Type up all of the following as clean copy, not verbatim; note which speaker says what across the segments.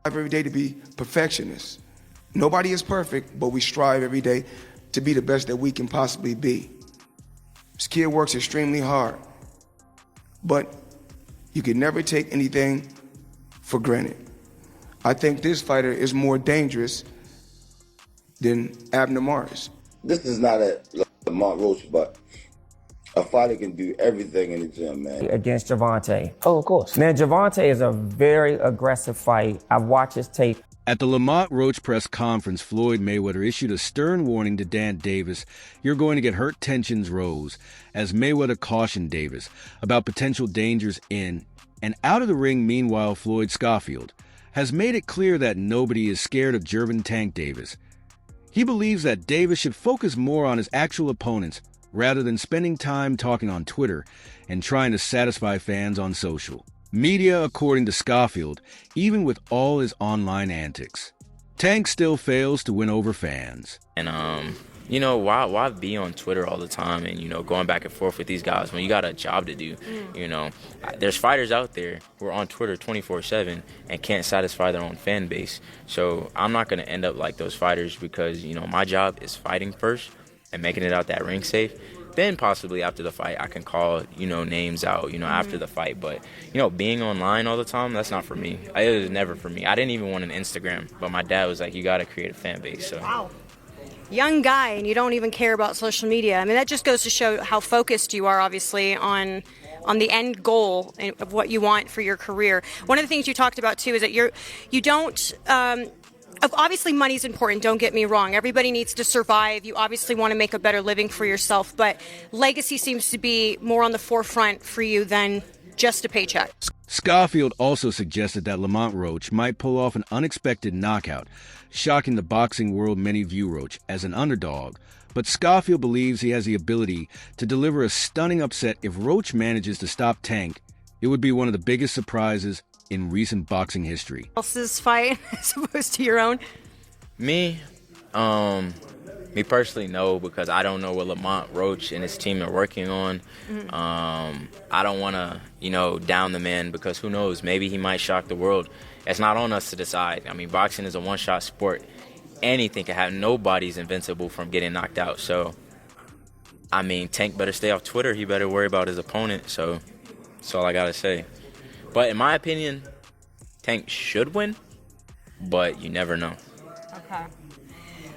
Speaker 1: every day to be perfectionists. Nobody is perfect, but we strive every day to be the best that we can possibly be. This kid works extremely hard, but you can never take anything for granted. I think this fighter is more dangerous than Abner Mares.
Speaker 2: This is not a Lamont Roach, but a fighter can do everything in the gym, man.
Speaker 3: Against Gervonta.
Speaker 4: Oh, of course.
Speaker 3: Man, Gervonta is a very aggressive fight. I've watched his tape.
Speaker 5: At the Lamont Roach press conference, Floyd Mayweather issued a stern warning to Dan Davis. You're going to get hurt. Tensions rose as Mayweather cautioned Davis about potential dangers in and out of the ring. Meanwhile, Floyd Schofield has made it clear that nobody is scared of Gervonta Davis. He believes that Davis should focus more on his actual opponents rather than spending time talking on Twitter and trying to satisfy fans on social media, according to Schofield, even with all his online antics. Tank still fails to win over fans.
Speaker 4: And, why be on Twitter all the time and, going back and forth with these guys when you got a job to do? There's fighters out there who are on Twitter 24/7 and can't satisfy their own fan base. So I'm not going to end up like those fighters because, my job is fighting first and making it out that ring safe. Then possibly after the fight, I can call, names out, after the fight. But, being online all the time, that's not for me. It was never for me. I didn't even want an Instagram. But my dad was like, you got to create a fan base. So.
Speaker 6: Wow. Young guy, and you don't even care about social media. I mean, that just goes to show how focused you are, obviously, on the end goal of what you want for your career. One of the things you talked about, too, is that you don't... Obviously, money's important, don't get me wrong. Everybody needs to survive. You obviously want to make a better living for yourself, but legacy seems to be more on the forefront for you than just a paycheck.
Speaker 5: Schofield also suggested that Lamont Roach might pull off an unexpected knockout, shocking the boxing world. Many view Roach as an underdog, but Schofield believes he has the ability to deliver a stunning upset. If Roach manages to stop Tank, it would be one of the biggest surprises in recent boxing history.
Speaker 6: Else's fight as opposed to your own?
Speaker 4: Me personally, no, because I don't know what Lamont Roach and his team are working on. I don't want to, down the man because who knows, maybe he might shock the world. It's not on us to decide. I mean, boxing is a one-shot sport. Anything can happen. Nobody's invincible from getting knocked out. So, Tank better stay off Twitter. He better worry about his opponent. So, that's all I got to say. But in my opinion, Tank should win, but you never know.
Speaker 6: Okay.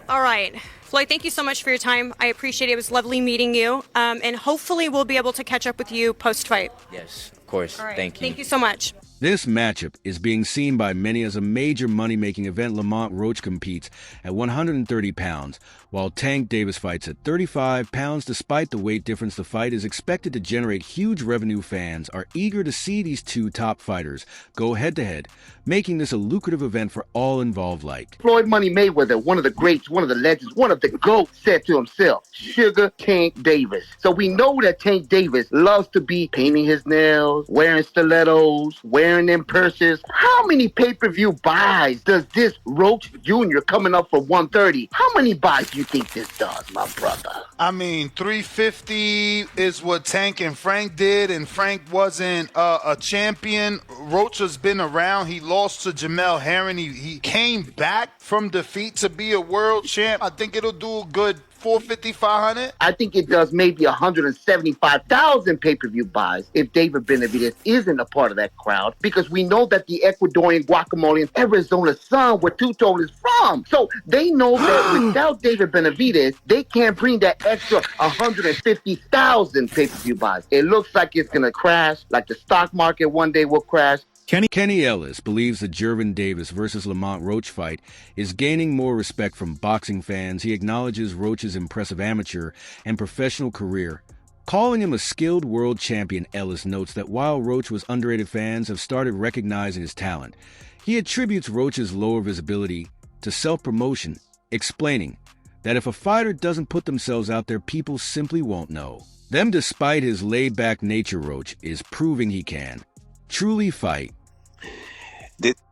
Speaker 6: All right. Floyd, thank you so much for your time. I appreciate it. It was lovely meeting you. And hopefully we'll be able to catch up with you post-fight.
Speaker 4: Yes, of course.
Speaker 6: All right.
Speaker 4: Thank you.
Speaker 6: Thank you so much.
Speaker 5: This matchup is being seen by many as a major money-making event. Lamont Roach competes at 130 pounds, while Tank Davis fights at 35 pounds. Despite the weight difference, the fight is expected to generate huge revenue. Fans are eager to see these two top fighters go head-to-head, making this a lucrative event for all involved. Like
Speaker 2: Floyd Money Mayweather, one of the greats, one of the legends, one of the GOATs, said to himself, Sugar Tank Davis. So we know that Tank Davis loves to be painting his nails, wearing stilettos, wearing them purses. How many pay-per-view buys does this Roach Jr. coming up for 130? How many buys do you think this does, my brother?
Speaker 7: 350 is what Tank and Frank did, and Frank wasn't a champion. Roach has been around. He lost to Jamel Herring. He came back from defeat to be a world champ. I think it'll do a good 450, 500.
Speaker 2: I think it does maybe 175,000 pay-per-view buys if David Benavidez isn't a part of that crowd, because we know that the Ecuadorian guacamole in Arizona sun, where Tuto is from. So they know that without David Benavidez, they can't bring that extra 150,000 pay-per-view buys. It looks like it's going to crash, like the stock market one day will crash.
Speaker 5: Kenny Ellis believes the Gervonta Davis versus Lamont Roach fight is gaining more respect from boxing fans. He acknowledges Roach's impressive amateur and professional career, calling him a skilled world champion. Ellis notes that while Roach was underrated, fans have started recognizing his talent. He attributes Roach's lower visibility to self-promotion, explaining that if a fighter doesn't put themselves out there, people simply won't know them. Despite his laid-back nature, Roach is proving he can truly fight.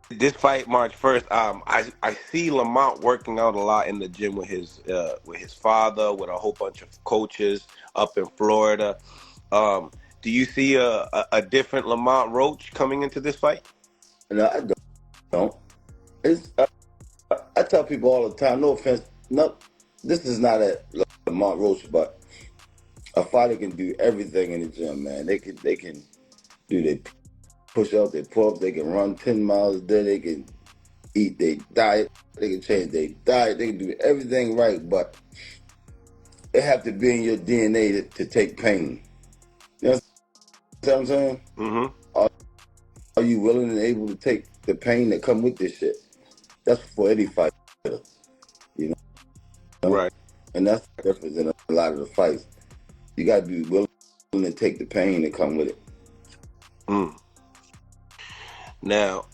Speaker 8: This fight March 1st, I see Lamont working out a lot in the gym with his father, with a whole bunch of coaches up in Florida. Do you see a different Lamont Roach coming into this fight?
Speaker 2: No, I don't.
Speaker 9: it's I tell people all the time, no offense, this is not a Lamont Roach, but a fighter can do everything in the gym, man. They can do their push-ups, their pull-ups, they can run 10 miles a day, they can eat their diet, they can change their diet, they can do everything right, but it have to be in your DNA to take pain. You know what I'm saying?
Speaker 8: Mm-hmm.
Speaker 9: Are you willing and able to take the pain that come with this shit? That's for any fighter, you know?
Speaker 8: Right.
Speaker 9: And that's the difference in a lot of the fights. You got to be willing to take the pain that come with it.
Speaker 8: Mm. Now,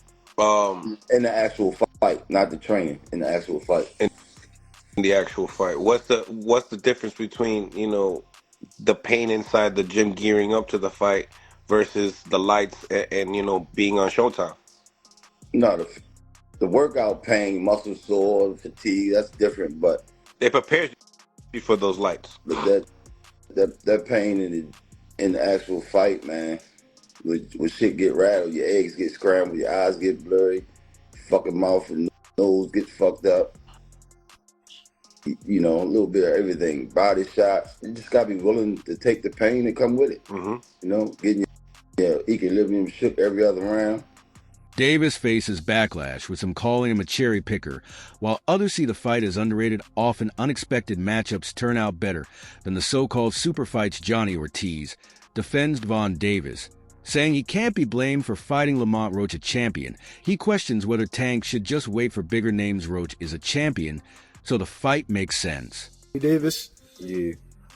Speaker 9: in the actual fight, not the training, in the actual fight.
Speaker 8: In the actual fight, what's the difference between, you know, the pain inside the gym gearing up to the fight versus the lights and you know, being on Showtime?
Speaker 9: No, the workout pain, muscle sore, fatigue, that's different, but
Speaker 8: it prepares you for those lights.
Speaker 9: But that pain in the actual fight, man, when shit get rattled, your eggs get scrambled, your eyes get blurry, fucking mouth and nose get fucked up. You know, a little bit of everything. Body shots. You just gotta be willing to take the pain and come with it.
Speaker 8: Mm-hmm.
Speaker 9: You know, getting your equilibrium shook every other round.
Speaker 5: Davis faces backlash, with some calling him a cherry picker, while others see the fight as underrated. Often unexpected matchups turn out better than the so-called super fights. Johnny Ortiz defends Gervonta Davis, saying he can't be blamed for fighting Lamont Roach, a champion. He questions whether Tank should just wait for bigger names. Roach is a champion, so the fight makes sense.
Speaker 10: Davis,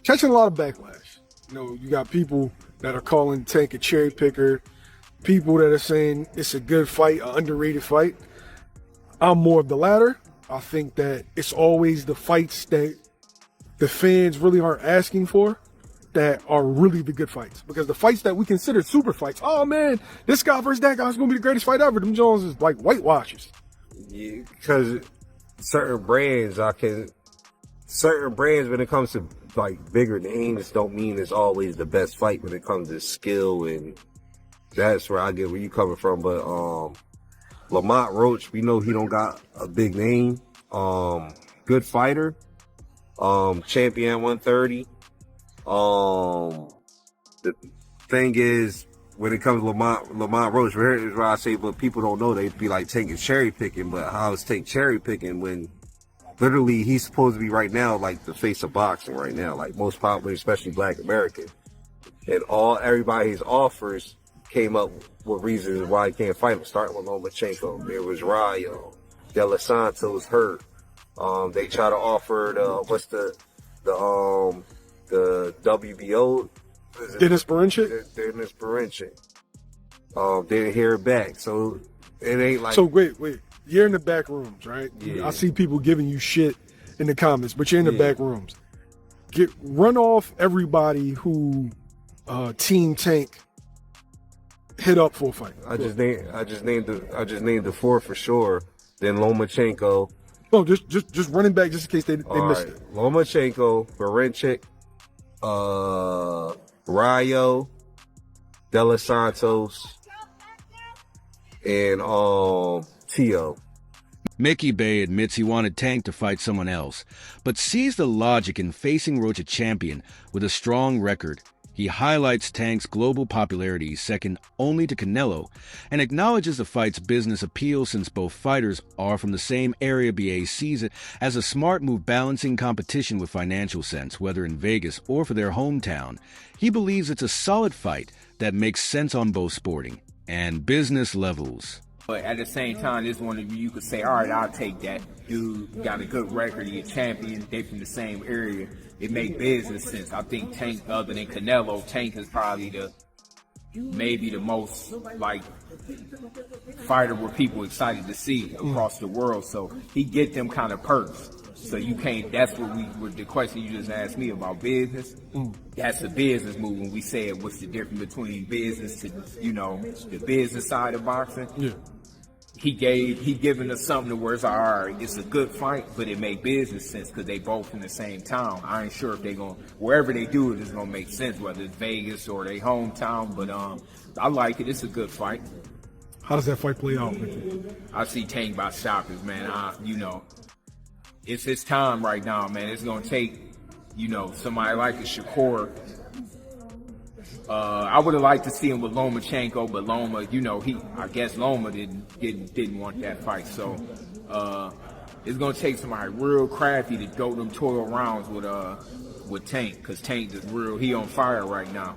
Speaker 10: catching a lot of backlash. You know, you got people that are calling Tank a cherry picker, people that are saying it's a good fight, an underrated fight. I'm more of the latter. I think that it's always the fights that the fans really aren't asking for that are really the good fights. Because the fights that we consider super fights, oh man, this guy versus that guy is going to be the greatest fight ever. Them Jones is like whitewashes.
Speaker 11: Yeah, because certain brands, when it comes to like bigger names, don't mean it's always the best fight when it comes to skill, and that's where I get where you coming from. But Lamont Roach, we know he don't got a big name. Good fighter, champion 130. The thing is, when it comes to Lamont Roach, here's where I say, but people don't know, they'd be like taking cherry picking, but how is take cherry picking when literally he's supposed to be right now like the face of boxing right now, like most popular, especially Black American, and everybody's offers came up with reasons why he can't fight him. Starting with Lomachenko, there was Rayo, De Los Santos hurt. They try to offer the WBO.
Speaker 10: Dennis Berinchik?
Speaker 11: Dennis Berinchik. Didn't hear it back, so it ain't like.
Speaker 10: So wait, you're in the back rooms, right?
Speaker 11: Yeah.
Speaker 10: I see people giving you shit in the comments, but you're in the back rooms. Run off everybody who Team Tank hit up for a fight.
Speaker 11: I just named the four for sure. Then Lomachenko.
Speaker 10: Oh, just running back just in case they missed it.
Speaker 11: Lomachenko, Berinchik, Rayo, De Los Santos, and Tio.
Speaker 5: Mickey Bay admits he wanted Tank to fight someone else, but sees the logic in facing Roach, a champion with a strong record. He highlights Tank's global popularity, second only to Canelo, and acknowledges the fight's business appeal since both fighters are from the same area. BA sees it as a smart move, balancing competition with financial sense, whether in Vegas or for their hometown. He believes it's a solid fight that makes sense on both sporting and business levels.
Speaker 12: But at the same time, this one of you could say, all right, I'll take that. Dude got a good record, he a champion, they from the same area. It make business sense. I think Tank, other than Canelo, Tank is probably maybe the most like fighter where people excited to see across the world. So he get them kind of perks. So you can't. That's what the question you just asked me about business. That's a business move. When we said what's the difference between business to the business side of boxing. Yeah. He giving us something to where it's like, all right, it's a good fight, but it make business sense because they both in the same town. I ain't sure if they wherever they do it is gonna make sense, whether it's Vegas or their hometown. But I like it. It's a good fight.
Speaker 10: How does that fight play out with you?
Speaker 12: I see Tank by stoppers, man. It's his time right now, man. It's gonna take, somebody like a Shakur. I would have liked to see him with Lomachenko, but Loma, I guess Loma didn't want that fight. So it's gonna take somebody real crafty to go them 12 rounds with Tank, because Tank is real. He on fire right now.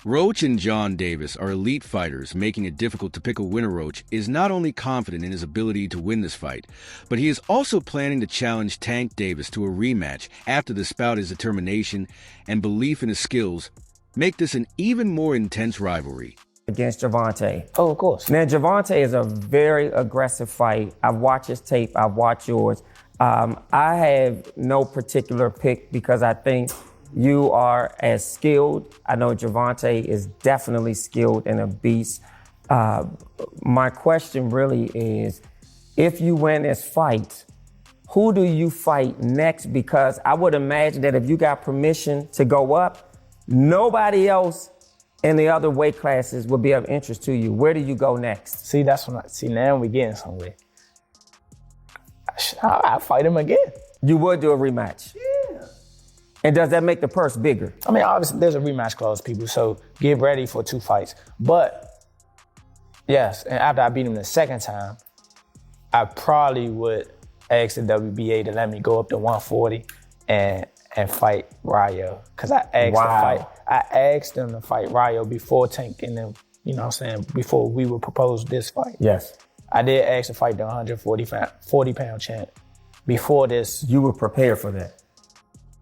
Speaker 5: Roach and John Davis are elite fighters. Making it difficult to pick a winner. Roach is not only confident in his ability to win this fight, but he is also planning to challenge Tank Davis to a rematch after the spout his determination and belief in his skills make this an even more intense rivalry.
Speaker 3: Against Gervonta.
Speaker 13: Oh, of course.
Speaker 3: Now, Gervonta is a very aggressive fight. I've watched his tape. I've watched yours. I have no particular pick because I think you are as skilled. I know Gervonta is definitely skilled and a beast. My question really is, if you win this fight, who do you fight next? Because I would imagine that if you got permission to go up, nobody else in the other weight classes would be of interest to you. Where do you go next?
Speaker 13: See, now we're getting somewhere. I'll fight him again.
Speaker 3: You would do a rematch?
Speaker 13: Yeah.
Speaker 3: And does that make the purse bigger?
Speaker 13: I mean, obviously, there's a rematch clause, people, so get ready for 2 fights. But, yes, and after I beat him the second time, I probably would ask the WBA to let me go up to 140 and fight Rayo. Because I asked them to fight Rayo before Tank and them, before we would propose this fight.
Speaker 3: Yes.
Speaker 13: I did ask to fight the 140-pound champ. Before this,
Speaker 3: you were prepared for that.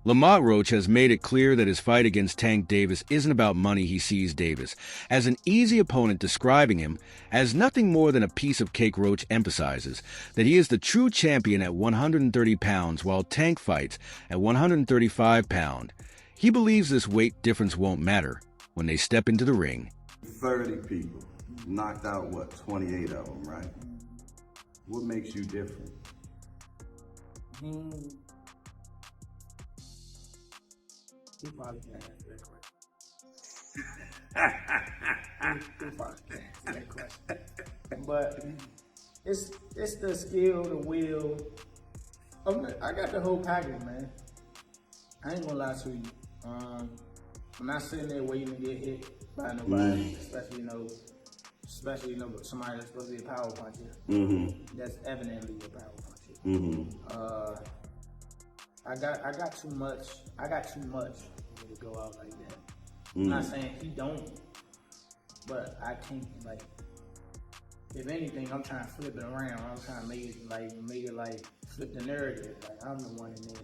Speaker 5: Lamont Roach has made it clear that his fight against Tank Davis isn't about money. He sees Davis as an easy opponent, describing him as nothing more than a piece of cake. Roach emphasizes that he is the true champion at 130 pounds, while Tank fights at 135 pounds. He believes this weight difference won't matter when they step into the ring.
Speaker 14: 30 people, knocked out, 28 of them, right? What makes you different?
Speaker 13: He probably can't answer that question. But it's the skill, the will. I got the whole package, man. I ain't gonna lie to you. I'm not sitting there waiting to get hit by nobody, especially somebody that's supposed to be a power puncher. Mm-hmm. That's evidently a power puncher. Mm-hmm. I got too much. I got too much for me to go out like that. I'm not saying he don't, but I can't, if anything, I'm trying to flip it around. I'm trying to make it like flip the narrative. Like I'm the one in there.